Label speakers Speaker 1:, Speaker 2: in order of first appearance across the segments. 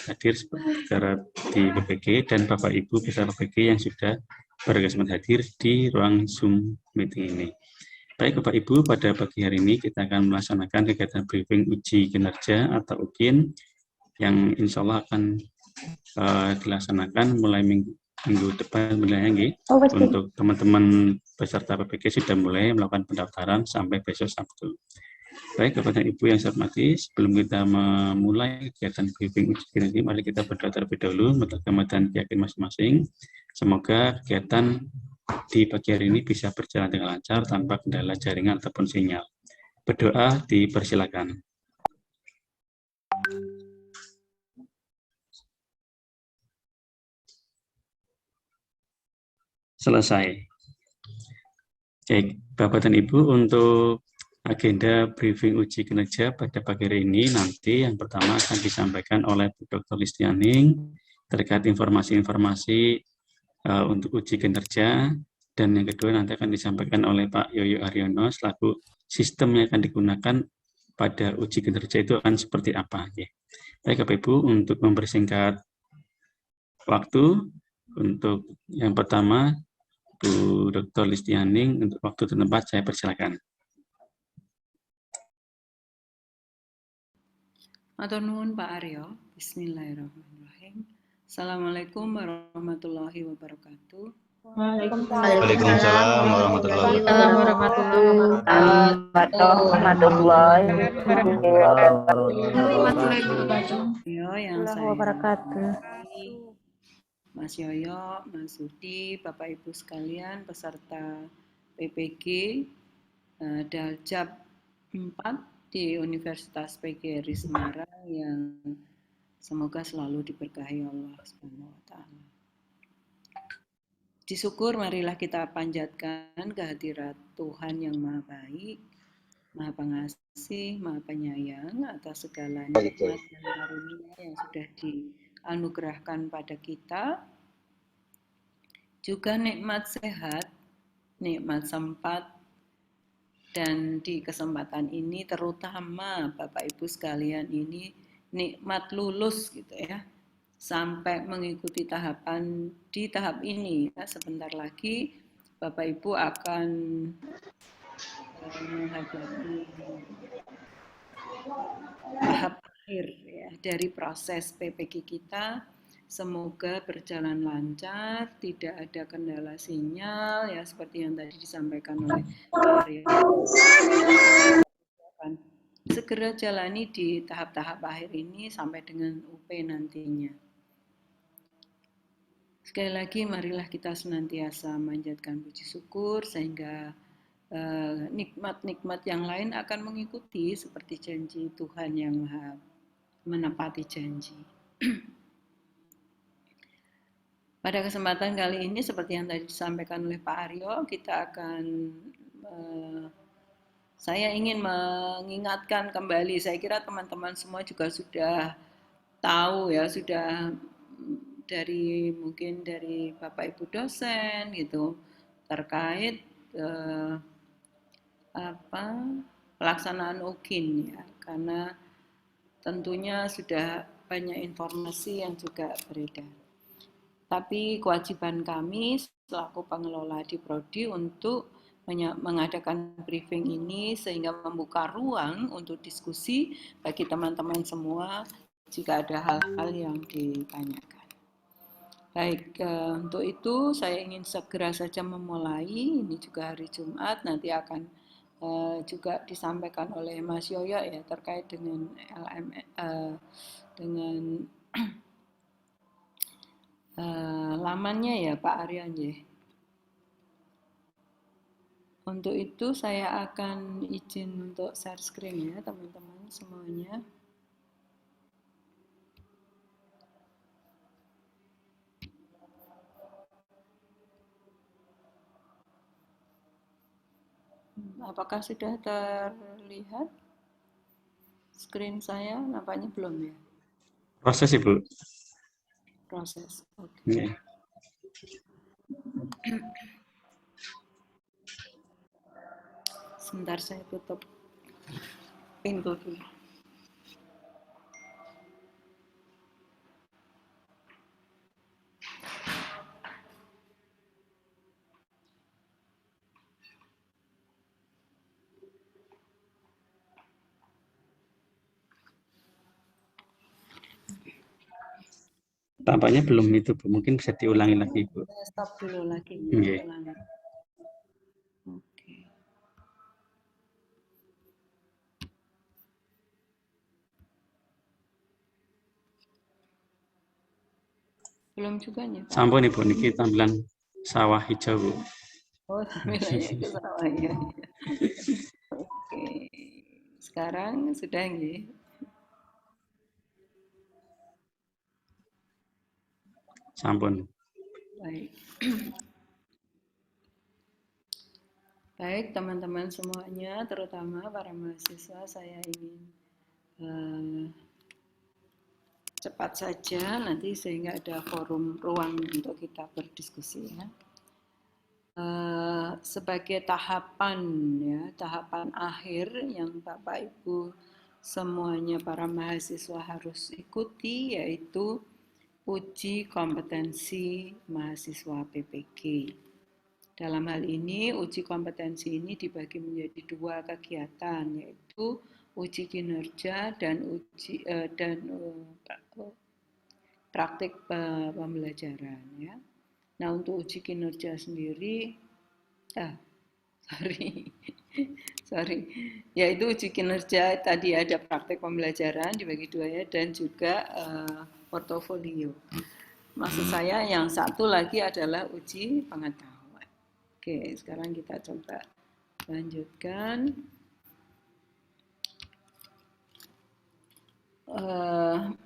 Speaker 1: hadir secara di PPG dan Bapak Ibu peserta PPG yang sudah berkesempatan hadir di ruang Zoom meeting ini. Baik Bapak Ibu, pada pagi hari ini kita akan melaksanakan kegiatan briefing uji kinerja atau UKIN yang insya Allah akan dilaksanakan mulai minggu depan untuk teman-teman peserta PPG sudah mulai melakukan pendaftaran sampai besok Sabtu. Baik Bapak dan Ibu yang saya hormati, sebelum kita memulai kegiatan briefing uji kinerja, mari kita berdoa terlebih dahulu untuk keselamatan keyakinan masing-masing. Semoga kegiatan di pagi hari ini bisa berjalan dengan lancar tanpa kendala jaringan ataupun sinyal. Berdoa dipersilakan. Selesai. Baik, Bapak dan Ibu, untuk agenda briefing uji kinerja pada pagi hari ini nanti yang pertama akan disampaikan oleh Bu Dr. Listianing terkait informasi-informasi untuk uji kinerja, dan yang kedua nanti akan disampaikan oleh Pak Yoyo Haryono selaku sistem yang akan digunakan pada uji kinerja itu akan seperti apa. Baik Bapak Ibu, untuk mempersingkat waktu, untuk yang pertama Bu Dr. Listianing, untuk waktu dan tempat saya persilakan.
Speaker 2: Matur nuwun Pak Aryo. Bismillahirrahmanirrahim. Assalamualaikum warahmatullahi wabarakatuh.
Speaker 3: Waalaikumsalam warahmatullahi
Speaker 2: wabarakatuh. Yang saya hormati Mas Yoyo, Mas Sudi, Bapak Ibu sekalian, peserta PPG Daljab 4 di Universitas PGRI Semarang yang semoga selalu diberkahi Allah Subhanahu wa taala. Disyukur marilah kita panjatkan kehadirat Tuhan yang Maha Baik, Maha Pengasih, Maha Penyayang atas segala nikmat dan karunia yang sudah dianugerahkan pada kita. Juga nikmat sehat, nikmat sempat, dan di kesempatan ini terutama Bapak Ibu sekalian ini nikmat lulus gitu ya, sampai mengikuti tahapan di tahap ini ya. Sebentar lagi Bapak Ibu akan menghadapi tahap akhir ya dari proses PPG kita. Semoga berjalan lancar, tidak ada kendala sinyal ya seperti yang tadi disampaikan oleh Pak Aryo. Segera jalani di tahap-tahap akhir ini sampai dengan UP nantinya. Sekali lagi marilah kita senantiasa manjatkan puji syukur sehingga nikmat-nikmat yang lain akan mengikuti seperti janji Tuhan yang Maha menepati janji. Pada kesempatan kali ini seperti yang tadi disampaikan oleh Pak Aryo, kita akan saya ingin mengingatkan kembali, saya kira teman-teman semua juga sudah tahu ya, sudah mungkin dari Bapak Ibu dosen gitu terkait pelaksanaan UKIN ya, karena tentunya sudah banyak informasi yang juga beredar. Tapi kewajiban kami selaku pengelola di Prodi untuk mengadakan briefing ini sehingga membuka ruang untuk diskusi bagi teman-teman semua jika ada hal-hal yang ditanyakan. Baik, untuk itu saya ingin segera saja memulai. Ini juga hari Jumat, nanti akan juga disampaikan oleh Mas Yoyo ya terkait dengan dengan lamannya ya Pak Aryan ya. Untuk itu saya akan izin untuk share screen ya teman-teman semuanya. Apakah sudah terlihat screen saya? Nampaknya belum ya?
Speaker 1: Proses Ibu.
Speaker 2: Proses, oke.
Speaker 1: Okay.
Speaker 2: Sebentar saya tutup pintu dulu.
Speaker 1: Tampaknya belum itu, Bu. Mungkin bisa diulangi lagi, Bu.
Speaker 2: Stop dulu lagi.
Speaker 1: Oke.
Speaker 2: Ulangi. Oke. Belum juga nih, Pak.
Speaker 1: Sampun Ibu, niki tampilan sawah hijau, Bu.
Speaker 2: Oh, tampilannya ke sawah ya. Oke. Sekarang sudah nggih.
Speaker 1: Sampun.
Speaker 2: Baik. Baik, teman-teman semuanya, terutama para mahasiswa, saya ingin cepat saja nanti sehingga ada forum ruang untuk kita berdiskusi ya. Sebagai tahapan ya, tahapan akhir yang Bapak Ibu semuanya para mahasiswa harus ikuti yaitu uji kompetensi mahasiswa PPG. Dalam hal ini, uji kompetensi ini dibagi menjadi dua kegiatan, yaitu uji kinerja dan praktik pembelajaran. Ya. Nah, untuk uji kinerja sendiri, sorry, yaitu uji kinerja tadi ada praktik pembelajaran dibagi dua ya, dan juga portofolio. Maksud saya yang satu lagi adalah uji pengetahuan. Oke, sekarang kita coba lanjutkan.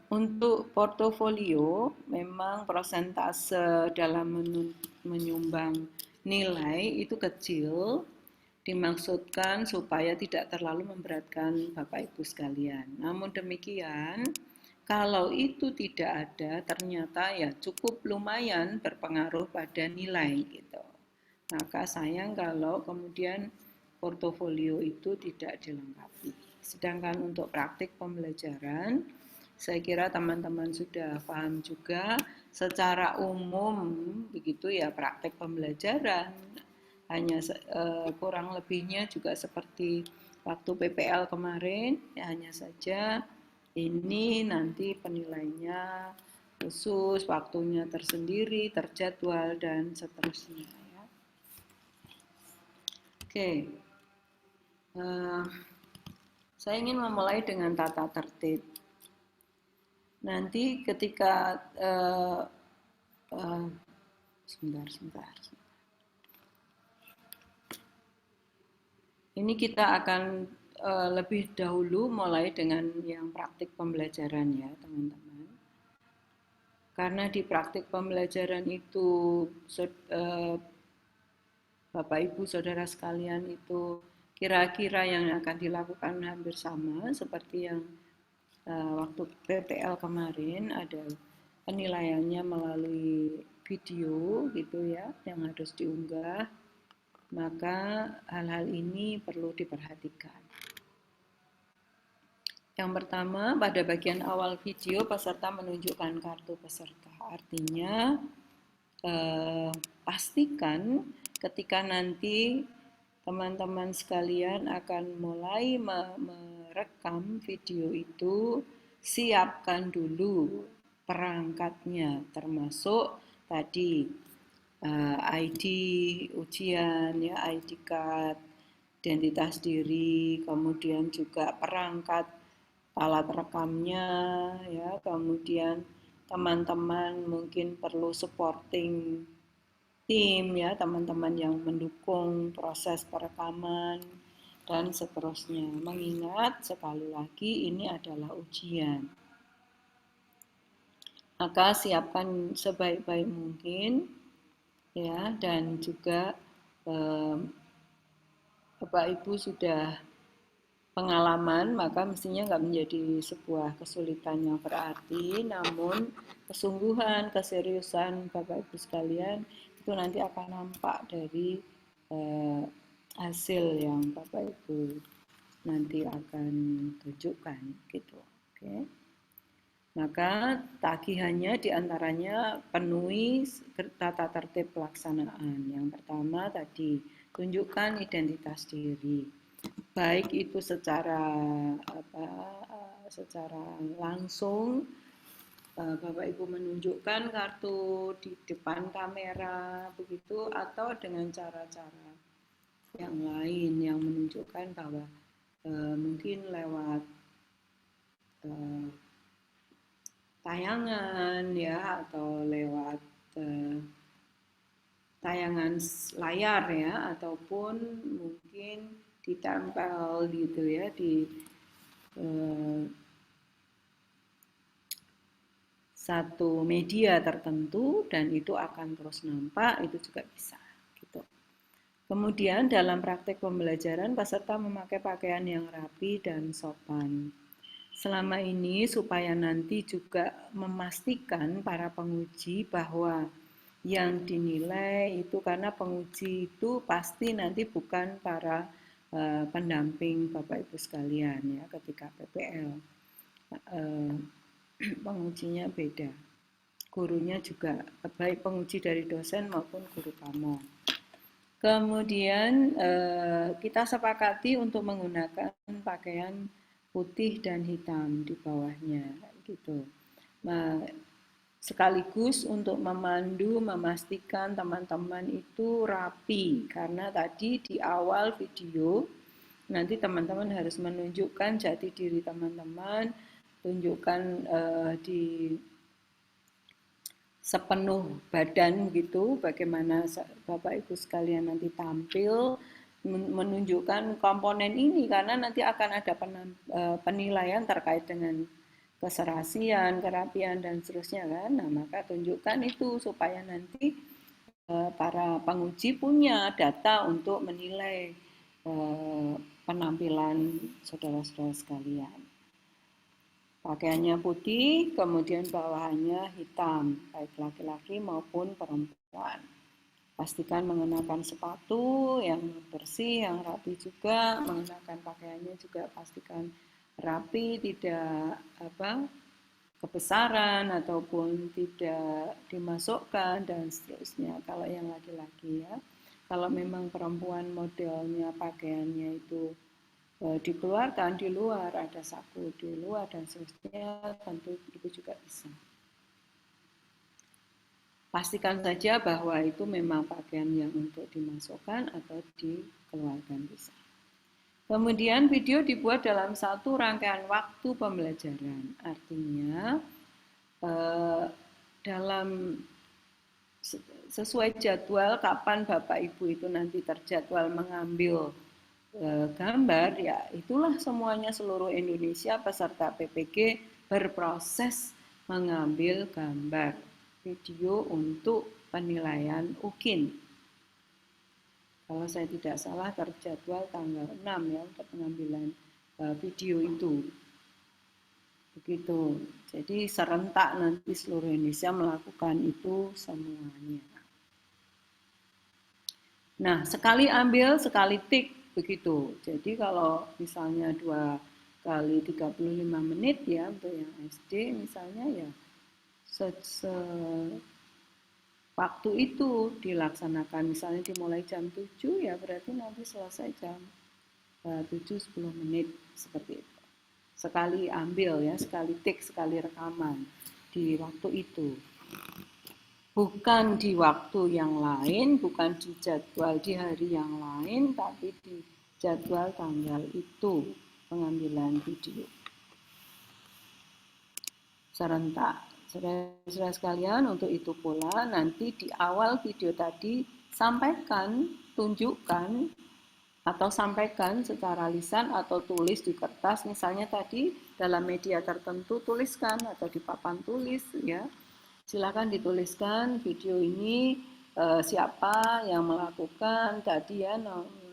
Speaker 2: Untuk portofolio, memang persentase dalam menyumbang nilai itu kecil, dimaksudkan supaya tidak terlalu memberatkan Bapak Ibu sekalian. Namun demikian, kalau itu tidak ada, ternyata ya cukup lumayan berpengaruh pada nilai gitu. Maka sayang kalau kemudian portofolio itu tidak dilengkapi. Sedangkan untuk praktik pembelajaran, saya kira teman-teman sudah paham juga secara umum begitu ya praktik pembelajaran hanya kurang lebihnya juga seperti waktu PPL kemarin ya, hanya saja ini nanti penilainya khusus, waktunya tersendiri, terjadwal dan seterusnya ya. Oke. Saya ingin memulai dengan tata tertib. Nanti ketika sebentar. Ini kita akan lebih dahulu mulai dengan yang praktik pembelajaran ya teman-teman. Karena di praktik pembelajaran itu Bapak Ibu Saudara sekalian itu kira-kira yang akan dilakukan hampir sama seperti yang waktu PPL kemarin, ada penilaiannya melalui video gitu ya yang harus diunggah. Maka hal-hal ini perlu diperhatikan. Yang pertama, pada bagian awal video peserta menunjukkan kartu peserta. Artinya pastikan ketika nanti teman-teman sekalian akan mulai merekam video itu, siapkan dulu perangkatnya, termasuk tadi ID ujian, ya, ID card, identitas diri, kemudian juga perangkat alat rekamnya, ya, kemudian teman-teman mungkin perlu supporting tim ya, teman-teman yang mendukung proses perekaman dan seterusnya. Mengingat sekali lagi ini adalah ujian. Maka siapkan sebaik-baik mungkin ya, dan juga Bapak Ibu sudah pengalaman, maka mestinya nggak menjadi sebuah kesulitan yang berarti, namun kesungguhan, keseriusan Bapak Ibu sekalian itu nanti akan nampak dari hasil yang Bapak Ibu nanti akan tunjukkan gitu. Oke. Maka tagihannya diantaranya penuhi tata tertib pelaksanaan. Yang pertama tadi, tunjukkan identitas diri. Baik itu secara langsung Bapak Ibu menunjukkan kartu di depan kamera begitu, atau dengan cara-cara yang lain yang menunjukkan bahwa mungkin lewat tayangan ya, atau lewat tayangan layar ya, ataupun mungkin ditempel gitu ya di satu media tertentu dan itu akan terus nampak, itu juga bisa gitu. Kemudian dalam praktek pembelajaran peserta memakai pakaian yang rapi dan sopan. Selama ini supaya nanti juga memastikan para penguji bahwa yang dinilai itu, karena penguji itu pasti nanti bukan para pendamping Bapak Ibu sekalian ya ketika PPL. Pengujinya beda. Gurunya juga baik penguji dari dosen maupun guru kamu. Kemudian kita sepakati untuk menggunakan pakaian putih dan hitam di bawahnya gitu. Nah, sekaligus untuk memandu, memastikan teman-teman itu rapi, karena tadi di awal video nanti teman-teman harus menunjukkan jati diri teman-teman, tunjukkan di sepenuh badan gitu, bagaimana Bapak Ibu sekalian nanti tampil, menunjukkan komponen ini, karena nanti akan ada penilaian terkait dengan keserasian, kerapian, dan seterusnya kan. Nah, maka tunjukkan itu supaya nanti para penguji punya data untuk menilai penampilan saudara-saudara sekalian. Pakaiannya putih, kemudian bawahannya hitam, baik laki-laki maupun perempuan. Pastikan mengenakan sepatu yang bersih, yang rapi juga, mengenakan pakaiannya juga pastikan rapi, tidak kebesaran ataupun tidak dimasukkan dan seterusnya. Kalau yang laki-laki ya, kalau memang perempuan modelnya pakaiannya itu dikeluarkan di luar, ada saku di luar dan seterusnya, tentu itu juga bisa. Pastikan saja bahwa itu memang pakaian yang untuk dimasukkan atau dikeluarkan bisa. Kemudian video dibuat dalam satu rangkaian waktu pembelajaran, artinya dalam sesuai jadwal kapan Bapak Ibu itu nanti terjadwal mengambil gambar, ya itulah semuanya seluruh Indonesia peserta PPG berproses mengambil gambar video untuk penilaian UKIN. Kalau saya tidak salah terjadwal tanggal 6 ya untuk pengambilan video itu. Begitu. Jadi serentak nanti seluruh Indonesia melakukan itu semuanya. Nah, sekali ambil, sekali tik begitu. Jadi kalau misalnya 2 kali 35 menit ya untuk yang SD misalnya ya waktu itu dilaksanakan, misalnya dimulai jam 7 ya berarti nanti selesai jam 7-10 menit seperti itu. Sekali ambil ya, sekali tik, sekali rekaman di waktu itu. Bukan di waktu yang lain, bukan di jadwal di hari yang lain, tapi di jadwal tanggal itu pengambilan video. Serentak. Saudara-saudara sekalian, untuk itu pula nanti di awal video tadi sampaikan, tunjukkan, atau sampaikan secara lisan atau tulis di kertas, misalnya tadi dalam media tertentu tuliskan atau di papan tulis ya. Silakan dituliskan video ini siapa yang melakukan tadi ya,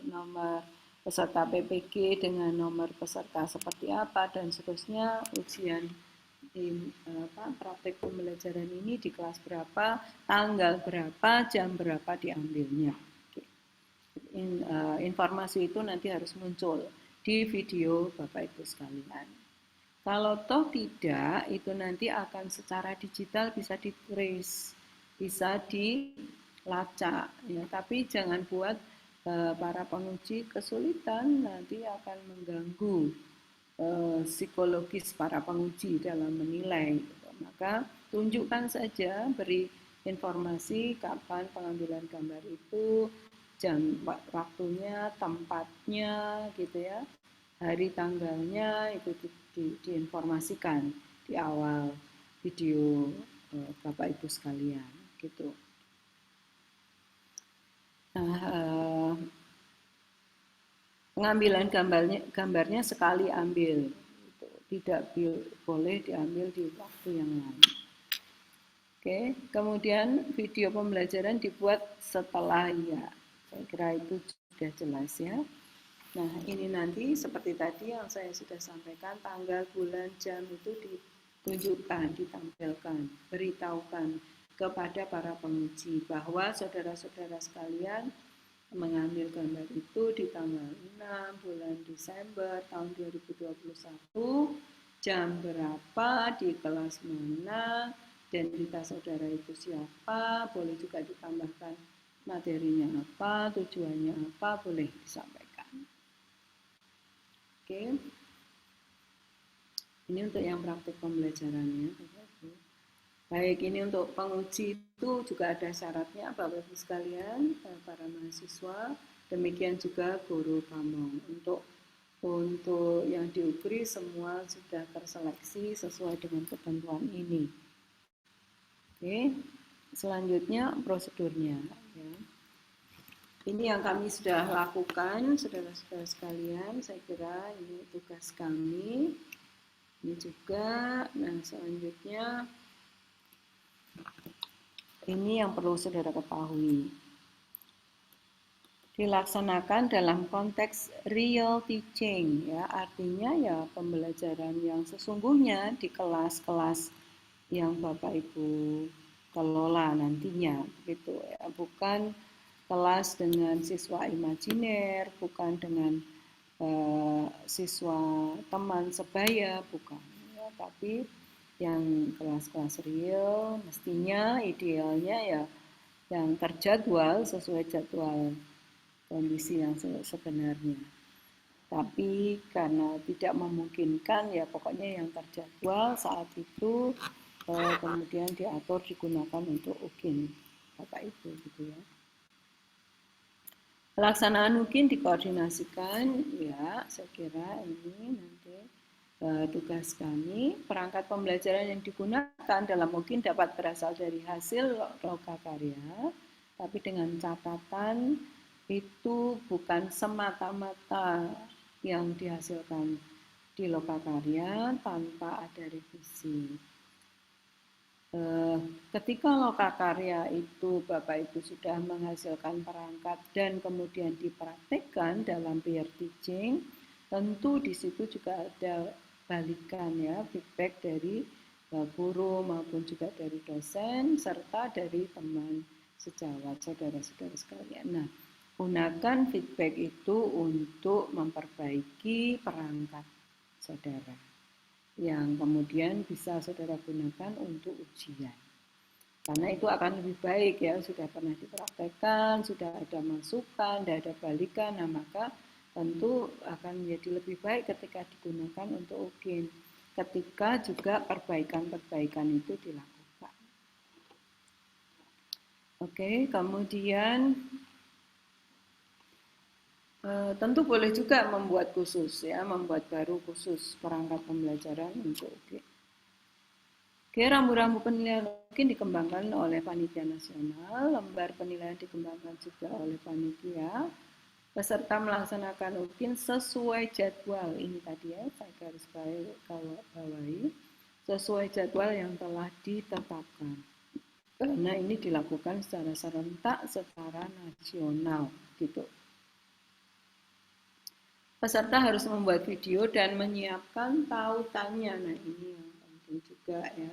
Speaker 2: nomor peserta PPG dengan nomor peserta seperti apa dan seterusnya, ujian di praktek pembelajaran ini di kelas berapa, tanggal berapa, jam berapa diambilnya. Informasi itu nanti harus muncul di video Bapak Ibu sekalian. Kalau toh tidak, itu nanti akan secara digital bisa di-trace, bisa dilacak, ya. Tapi jangan buat para penguji kesulitan, nanti akan mengganggu psikologis para penguji dalam menilai. Maka tunjukkan saja, beri informasi kapan pengambilan gambar itu, jam waktunya, tempatnya gitu ya, hari tanggalnya itu diinformasikan di awal video Bapak Ibu sekalian gitu. Nah, pengambilan gambarnya sekali ambil, tidak boleh diambil di waktu yang lain. Oke, kemudian video pembelajaran dibuat setelah ya. Saya kira itu sudah jelas ya. Nah, ini nanti seperti tadi yang saya sudah sampaikan, tanggal, bulan, jam itu ditunjukkan, ditampilkan, beritahukan kepada para penguji bahwa saudara-saudara sekalian mengambil gambar itu di tanggal 6 bulan Desember tahun 2021, jam berapa, di kelas mana, identitas saudara itu siapa, boleh juga ditambahkan materinya apa, tujuannya apa, boleh disampaikan. Oke. Ini untuk yang praktik pembelajarannya. Baik, ini untuk penguji itu juga ada syaratnya Bapak Ibu sekalian, para mahasiswa, demikian juga guru kamu. Untuk yang diukri semua sudah terseleksi sesuai dengan ketentuan ini. Oke, selanjutnya prosedurnya. Ya. Ini yang kami sudah lakukan, saudara-saudara sekalian. Saya kira ini tugas kami. Ini juga. Nah, selanjutnya ini yang perlu saudara ketahui. Dilaksanakan dalam konteks real teaching, ya, artinya ya pembelajaran yang sesungguhnya di kelas-kelas yang Bapak Ibu kelola nantinya, gitu ya, bukan kelas dengan siswa imajiner, bukan dengan siswa teman sebaya, bukan, ya, tapi yang kelas-kelas real mestinya idealnya ya yang terjadwal sesuai jadwal kondisi yang sebenarnya. Tapi karena tidak memungkinkan ya pokoknya yang terjadwal saat itu kemudian diatur digunakan untuk UKIN Bapak Ibu gitu ya. Pelaksanaan UKIN dikoordinasikan ya, saya kira ini nanti tugas kami. Perangkat pembelajaran yang digunakan dalam UKIN dapat berasal dari hasil lokakarya, tapi dengan catatan itu bukan semata-mata yang dihasilkan di lokakarya tanpa ada revisi. Ketika lokakarya itu Bapak Ibu sudah menghasilkan perangkat dan kemudian dipraktikkan dalam peer teaching, tentu di situ juga ada balikan ya, feedback dari guru maupun juga dari dosen serta dari teman sejawat saudara-saudara sekalian. Nah, gunakan feedback itu untuk memperbaiki perangkat saudara yang kemudian bisa saudara gunakan untuk ujian. Karena itu akan lebih baik ya, sudah pernah dipraktekkan, sudah ada masukan, sudah ada balikan, nah maka tentu akan menjadi lebih baik ketika digunakan untuk UKIN. Ketika juga perbaikan-perbaikan itu dilakukan. Oke, kemudian tentu boleh juga membuat khusus ya, membuat baru khusus perangkat pembelajaran untuk UKIN. Oke, rambu-rambu penilaian UKIN dikembangkan oleh panitia nasional, lembar penilaian dikembangkan juga oleh panitia. Peserta melaksanakan UKIN sesuai jadwal, ini tadi ya, saya garis bawahi, sesuai jadwal yang telah ditetapkan. Karena ini dilakukan secara serentak, secara nasional, gitu. Peserta harus membuat video dan menyiapkan tautannya. Nah, ini yang penting juga ya.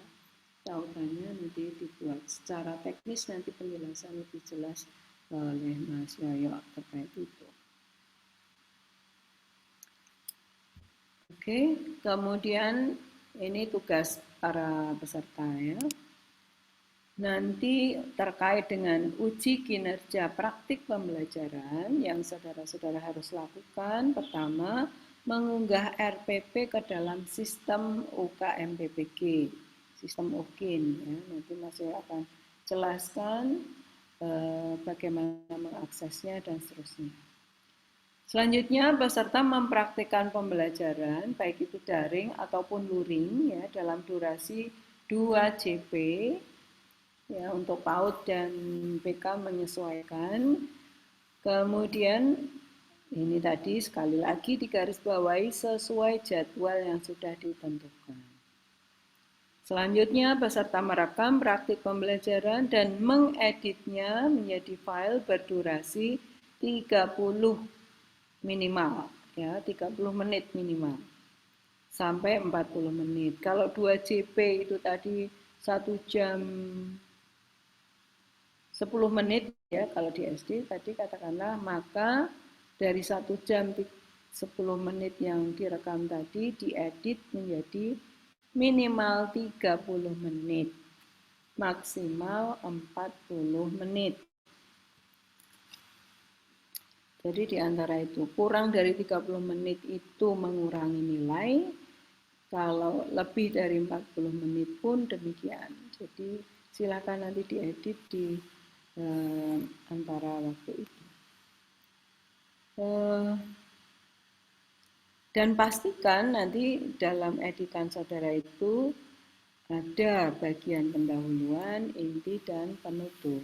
Speaker 2: Tautannya nanti dibuat secara teknis, nanti penjelasan lebih jelas oleh Mas Yoyo terkait itu. Oke, kemudian ini tugas para peserta ya. Nanti terkait dengan uji kinerja praktik pembelajaran yang saudara-saudara harus lakukan. Pertama, mengunggah RPP ke dalam sistem UKM PPG, sistem UKIN. Ya. Nanti Mas Yoyo akan jelaskan bagaimana mengaksesnya dan seterusnya. Selanjutnya, peserta mempraktikkan pembelajaran, baik itu daring ataupun luring, ya, dalam durasi 2 JP, ya, untuk PAUD dan BK menyesuaikan. Kemudian, ini tadi sekali lagi digarisbawahi sesuai jadwal yang sudah ditentukan. Selanjutnya, peserta merekam praktik pembelajaran dan mengeditnya menjadi file berdurasi 30 minimal, ya, 30 menit minimal sampai 40 menit. Kalau 2 JP itu tadi 1 jam 10 menit, ya, kalau di SD tadi katakanlah, maka dari 1 jam 10 menit yang direkam tadi diedit menjadi minimal 30 menit, maksimal 40 menit. Jadi di antara itu, kurang dari 30 menit itu mengurangi nilai, kalau lebih dari 40 menit pun demikian. Jadi silakan nanti diedit di antara waktu itu. Dan pastikan nanti dalam editan saudara itu ada bagian pendahuluan, inti, dan penutup.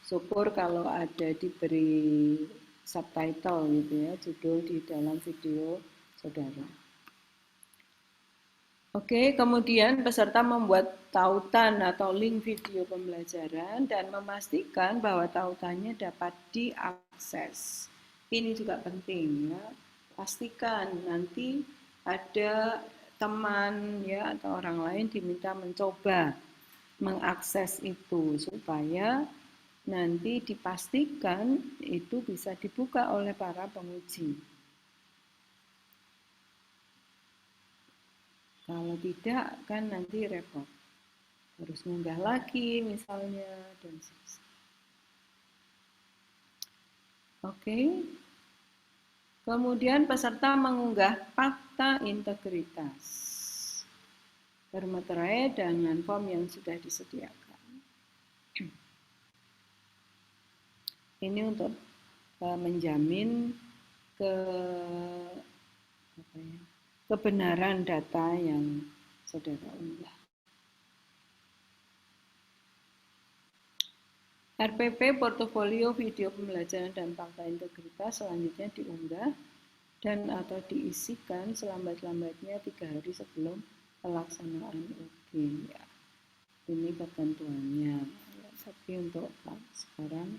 Speaker 2: Syukur kalau ada diberi subtitle gitu ya, judul di dalam video saudara. Oke, kemudian peserta membuat tautan atau link video pembelajaran dan memastikan bahwa tautannya dapat diakses. Ini juga penting ya. Pastikan nanti ada teman ya atau orang lain diminta mencoba mengakses itu supaya nanti dipastikan itu bisa dibuka oleh para penguji. Kalau tidak kan nanti repot. Harus ngunggah lagi misalnya dan sebagainya. Oke. Kemudian peserta mengunggah fakta integritas bermeterai dengan form yang sudah disediakan. Ini untuk menjamin kebenaran data yang saudara unggah. RPP portofolio video pembelajaran dan fakta integritas selanjutnya diunggah dan atau diisikan selambat-lambatnya 3 hari sebelum pelaksanaan UKIN. Ya. Ini ketentuannya. Ya, tapi untuk sekarang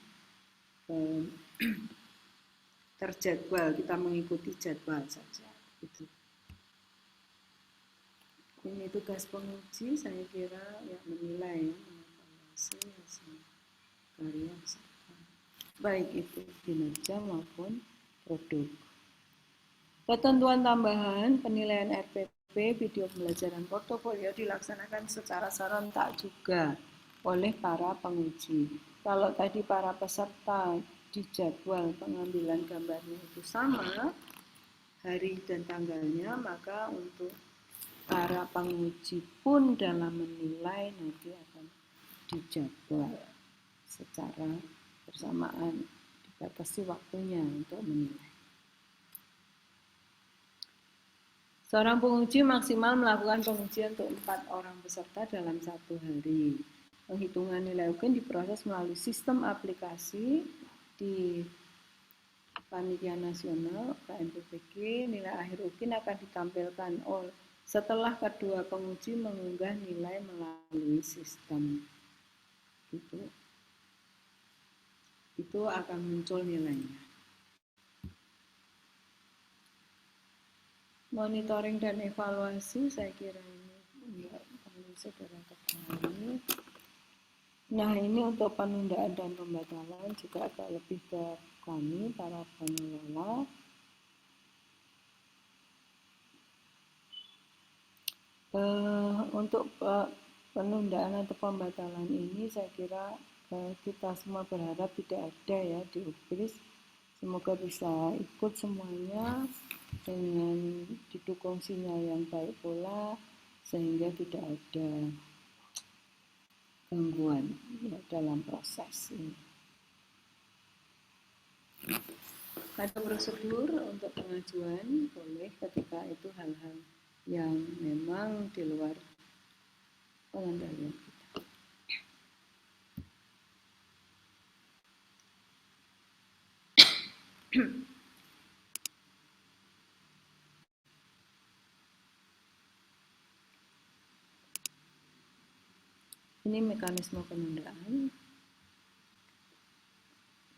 Speaker 2: terjadwal, kita mengikuti jadwal saja. Gitu. Ini tugas penguji, saya kira ya menilai, mengevaluasi hasil karya baik itu kinerja maupun produk. Ketentuan tambahan penilaian RPP video pembelajaran portofolio dilaksanakan secara serentak juga oleh para penguji. Kalau tadi para peserta di jadwal pengambilan gambarnya itu sama hari dan tanggalnya, maka untuk para penguji pun dalam menilai nanti akan dijadwal secara bersamaan, dibatasi waktunya untuk menilai. Seorang penguji maksimal melakukan pengujian untuk 4 orang peserta dalam 1 hari. Penghitungan nilai UKIN diproses melalui sistem aplikasi di Panitia Nasional KNPPG. Nilai akhir UKIN akan ditampilkan setelah kedua penguji mengunggah nilai melalui sistem. Itu akan muncul nilainya. Monitoring dan evaluasi saya kira ini perlu saudara ketahui. Nah, ini untuk penundaan dan pembatalan juga agak lebih ke kami para pengelola. Untuk penundaan atau pembatalan ini saya kira kita semua berharap tidak ada ya di UKRIS. Semoga bisa ikut semuanya dengan didukung sinyal yang baik pula, sehingga tidak ada gangguan ya, dalam proses ini. Ada prosedur untuk pengajuan, boleh ketika itu hal-hal yang memang di luar pengendalian kita. Ini mekanisme penundaan.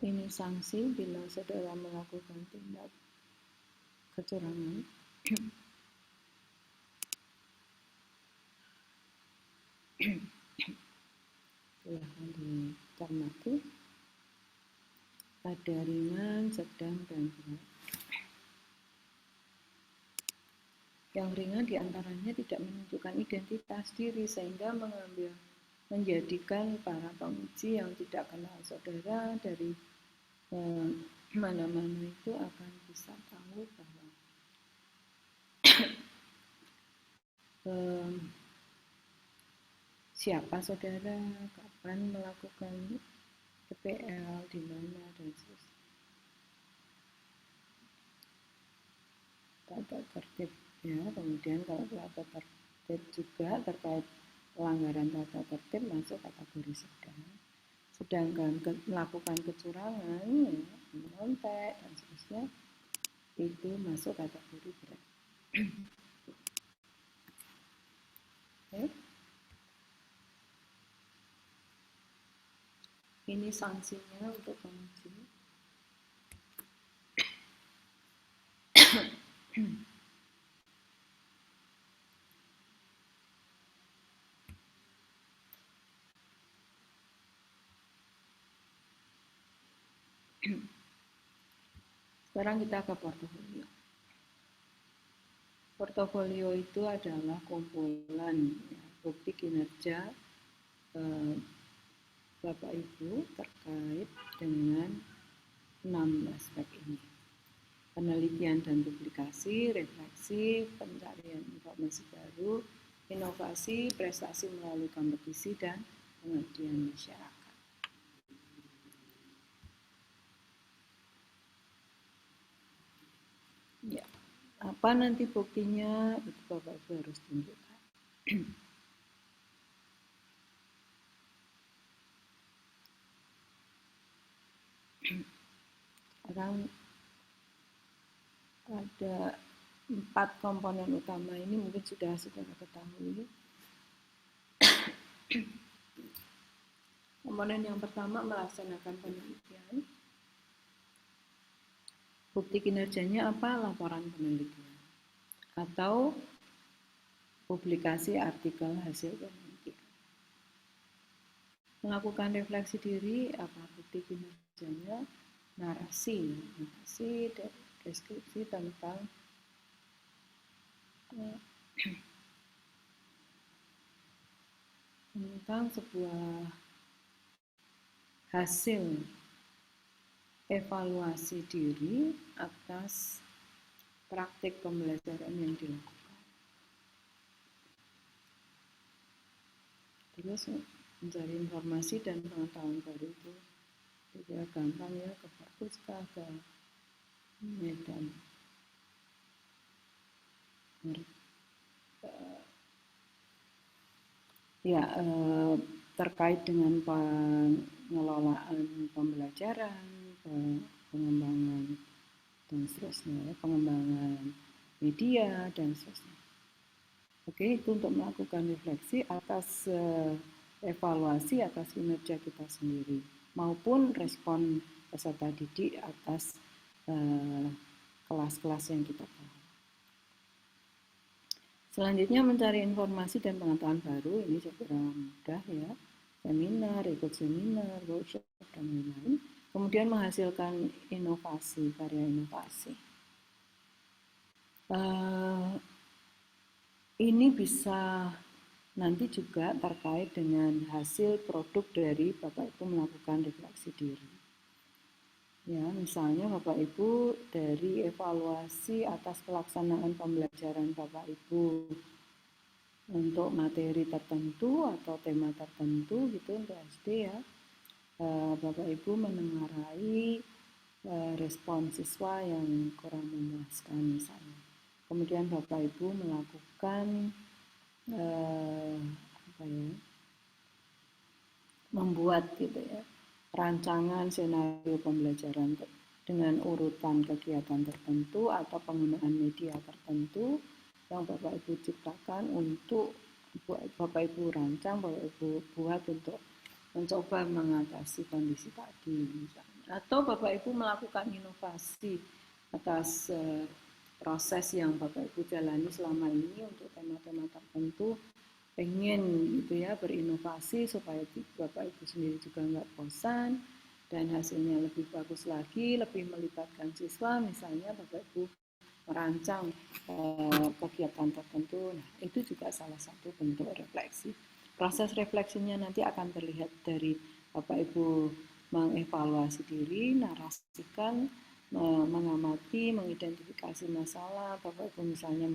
Speaker 2: Ini sanksi bila saudara melakukan tindak kecurangan. Silahkan dicermati. Ada ringan, sedang, dan berat. Yang ringan diantaranya tidak menunjukkan identitas diri sehingga menjadikan para penguji yang tidak kenal saudara dari mana-mana itu akan bisa tahu bahwa siapa saudara, kapan melakukan PPL, di mana, dan seterusnya. Tata tertib ya, kemudian kalau tata tertib juga terkait pelanggaran tata tertib masuk kategori sedang. Sedangkan melakukan kecurangan, ya, menyontek dan seterusnya itu masuk kategori berat. Okay. Ini sanksinya untuk penguji. Sekarang kita ke portofolio. Portofolio itu adalah kumpulan ya, bukti kinerja Bapak Ibu terkait dengan 6 aspek ini. Penelitian dan publikasi, refleksi, pencarian informasi baru, inovasi, prestasi melalui kompetisi, dan pengabdian masyarakat. Ya, apa nanti buktinya itu Bapak Ibu harus tunjukkan. Sekarang ada 4 komponen utama ini mungkin sudah saudara ketahui. Komponen yang pertama melaksanakan penelitian. Bukti kinerjanya apa? Laporan penelitian atau publikasi artikel hasil penelitian. Melakukan refleksi diri, apa bukti kinerjanya? Narasi deskripsi tentang sebuah hasil evaluasi diri atas praktik pembelajaran yang dilakukan. Terus mencari informasi dan pengetahuan baru itu juga gampang ya, ke perpuska, ke Medan. Terkait dengan pengelolaan pembelajaran, pengembangan dan seterusnya, ya, pengembangan media dan seterusnya. Oke, itu untuk melakukan refleksi atas evaluasi atas kinerja kita sendiri maupun respon peserta didik atas kelas-kelas yang kita tahu. Selanjutnya mencari informasi dan pengetahuan baru, ini saya kira mudah ya, seminar, ikut seminar, workshop, dan lain-lain. Kemudian menghasilkan inovasi, karya inovasi. Ini bisa nanti juga terkait dengan hasil produk dari Bapak Ibu melakukan refleksi diri. Ya, misalnya Bapak Ibu dari evaluasi atas pelaksanaan pembelajaran Bapak Ibu untuk materi tertentu atau tema tertentu gitu untuk SD ya. Bapak Ibu menengarai respon siswa yang kurang memuaskan misalnya. Kemudian Bapak Ibu melakukan membuat gitu ya rancangan senario pembelajaran dengan urutan kegiatan tertentu atau penggunaan media tertentu yang Bapak Ibu ciptakan untuk Bapak Ibu rancang, Bapak Ibu buat untuk mencoba mengatasi kondisi tadi misalnya. Atau Bapak Ibu melakukan inovasi atas proses yang Bapak Ibu jalani selama ini untuk tema-tema tertentu, pengen gitu ya berinovasi supaya Bapak Ibu sendiri juga nggak bosan dan hasilnya lebih bagus lagi, lebih melibatkan siswa, misalnya Bapak Ibu merancang kegiatan tertentu. Nah, itu juga salah satu bentuk refleksi. Proses refleksinya nanti akan terlihat dari Bapak Ibu mengevaluasi diri, narasikan, mengamati, mengidentifikasi masalah, Bapak Ibu misalnya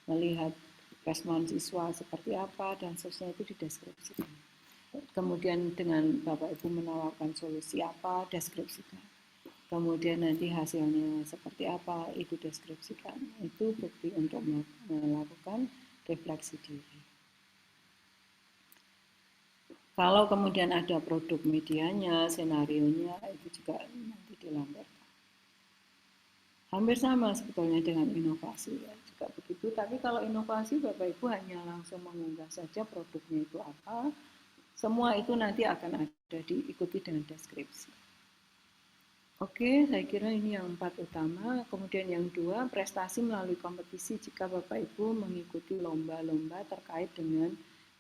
Speaker 2: melihat respon siswa seperti apa dan seterusnya itu dideskripsikan. Kemudian dengan Bapak Ibu menawarkan solusi apa, deskripsikan. Kemudian nanti hasilnya seperti apa, itu deskripsikan. Itu bukti untuk melakukan refleksi diri. Kalau kemudian ada produk medianya, senarionya, itu juga nanti dilampirkan. Hampir sama sebetulnya dengan inovasi ya, juga begitu. Tapi kalau inovasi Bapak Ibu hanya langsung mengunggah saja produknya itu apa, semua itu nanti akan ada diikuti dengan deskripsi. Oke, saya kira ini yang 4 utama. Kemudian yang 2, prestasi melalui kompetisi jika Bapak Ibu mengikuti lomba-lomba terkait dengan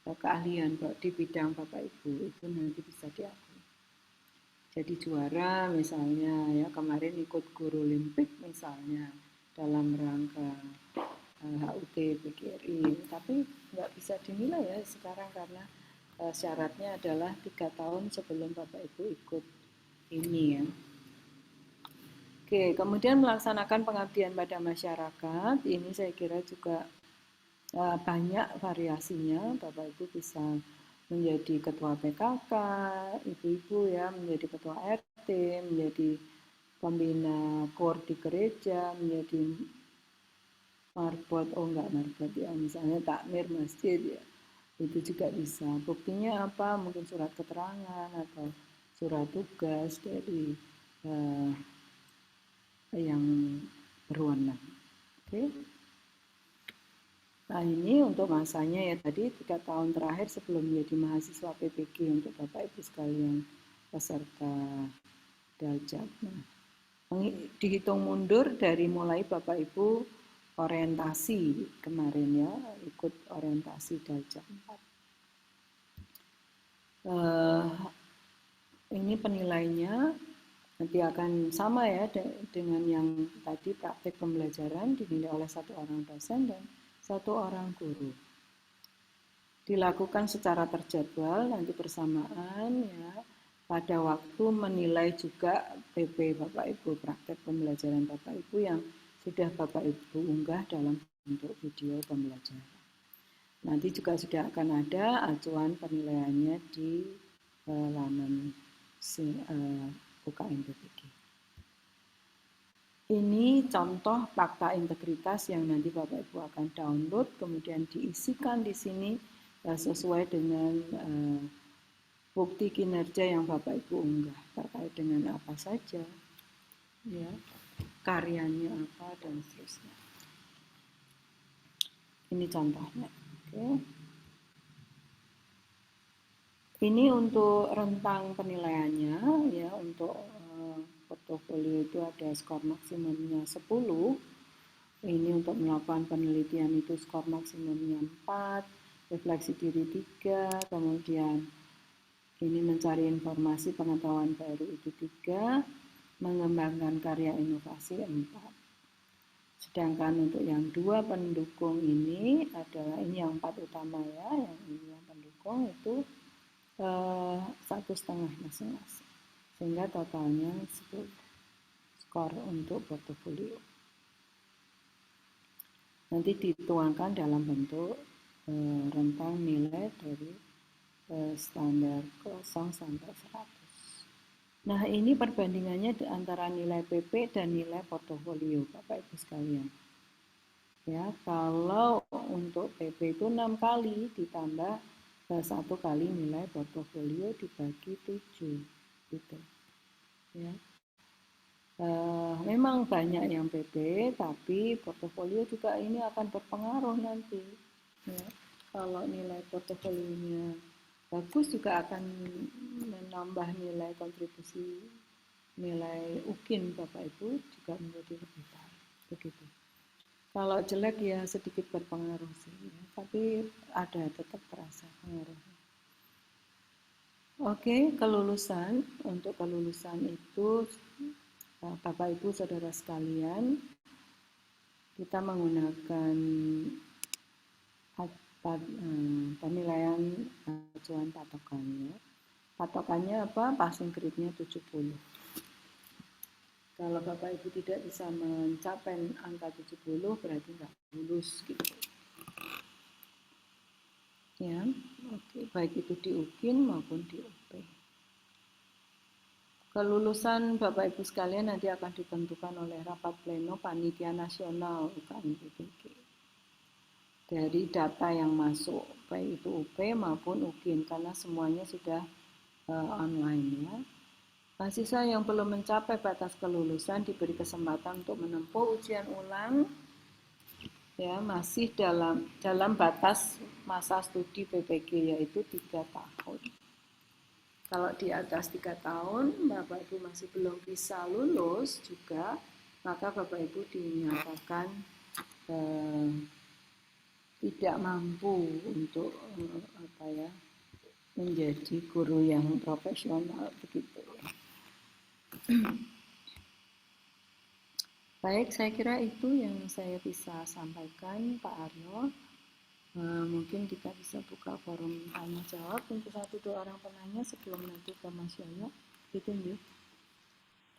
Speaker 2: keahlian di bidang Bapak Ibu, itu nanti bisa diakui. Jadi juara misalnya ya, kemarin ikut guru Olimpik misalnya dalam rangka HUT PGRI, tapi nggak bisa dinilai ya sekarang karena syaratnya adalah 3 tahun sebelum Bapak Ibu ikut ini ya. Oke, kemudian melaksanakan pengabdian pada masyarakat, ini saya kira juga banyak variasinya. Bapak Ibu bisa menjadi ketua PKK, ibu-ibu ya, menjadi ketua RT, menjadi pembina KOR di gereja, menjadi marbot, marbot ya, misalnya takmir masjid ya, itu juga bisa. Buktinya apa? Mungkin surat keterangan atau surat tugas dari yang berwenang. Oke. Nah ini untuk masanya ya tadi 3 tahun terakhir sebelum menjadi mahasiswa PPG untuk Bapak Ibu sekalian peserta Daljak. Nah, dihitung mundur dari mulai Bapak Ibu orientasi kemarin ya, ikut orientasi Daljak 4. Ini penilainya nanti akan sama ya dengan yang tadi praktik pembelajaran dinilai oleh 1 orang dosen dan 1 orang guru. Dilakukan secara terjadwal nanti bersamaan ya pada waktu menilai juga PP Bapak Ibu, praktek pembelajaran Bapak Ibu yang sudah Bapak Ibu unggah dalam bentuk video pembelajaran. Nanti juga sudah akan ada acuan penilaiannya di laman UKM PPG. Ini contoh fakta integritas yang nanti Bapak Ibu akan download, kemudian diisikan di sini sesuai dengan bukti kinerja yang Bapak Ibu unggah terkait dengan apa saja, ya, karyanya apa dan seterusnya. Ini contohnya. Oke. Ini untuk rentang penilaiannya ya, untuk portofolio itu ada skor maksimumnya 10. Ini untuk melakukan penelitian itu skor maksimumnya 4, refleksi diri 3, kemudian ini mencari informasi pengetahuan baru itu 3, mengembangkan karya inovasi 4. Sedangkan untuk yang 2 pendukung ini adalah ini yang 4 utama ya, yang ini yang pendukung itu 1,5 masing-masing, sehingga totalnya 10 skor untuk portofolio. Nanti dituangkan dalam bentuk rentang nilai dari standar 0 sampai 100. Nah, ini perbandingannya antara nilai PP dan nilai portofolio, Bapak Ibu sekalian. Ya, kalau untuk PP itu 6 kali ditambah 1 kali nilai portofolio dibagi 7 gitu. Ya. Memang banyak yang PP, tapi portofolio juga ini akan berpengaruh nanti. Ya. Kalau nilai portofolionya bagus juga akan menambah nilai kontribusi nilai UKIN Bapak Ibu juga menjadi lebih baik. Begitu. Kalau jelek ya sedikit berpengaruh sih, ya. Tapi ada tetap terasa pengaruhnya. Oke, kelulusan. Untuk kelulusan itu, Bapak Ibu Saudara sekalian, kita menggunakan penilaian acuan patokannya. Patokannya apa? Passing grade-nya 70. Kalau Bapak Ibu tidak bisa mencapai angka 70, berarti nggak lulus gitu. Ya, oke. Baik itu di UKIN maupun di UP. Kelulusan Bapak Ibu sekalian nanti akan ditentukan oleh rapat pleno Panitia Nasional UKM PPG. Dari data yang masuk, baik itu UP maupun UKIN, karena semuanya sudah online ya. Mahasiswa yang belum mencapai batas kelulusan diberi kesempatan untuk menempuh ujian ulang ya, masih dalam batas masa studi PPG yaitu 3 tahun. Kalau di atas 3 tahun Bapak Ibu masih belum bisa lulus juga, maka Bapak Ibu dinyatakan tidak mampu untuk menjadi guru yang profesional begitu. Baik, saya kira itu yang saya bisa sampaikan, Pak Aryo. Mungkin kita bisa buka forum tanya jawab untuk 1-2 orang penanya sebelum nanti ke Mas Yoyo. Itu ya.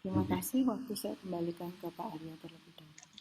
Speaker 2: Terima kasih, waktu saya kembalikan ke Pak Aryo terlebih dahulu.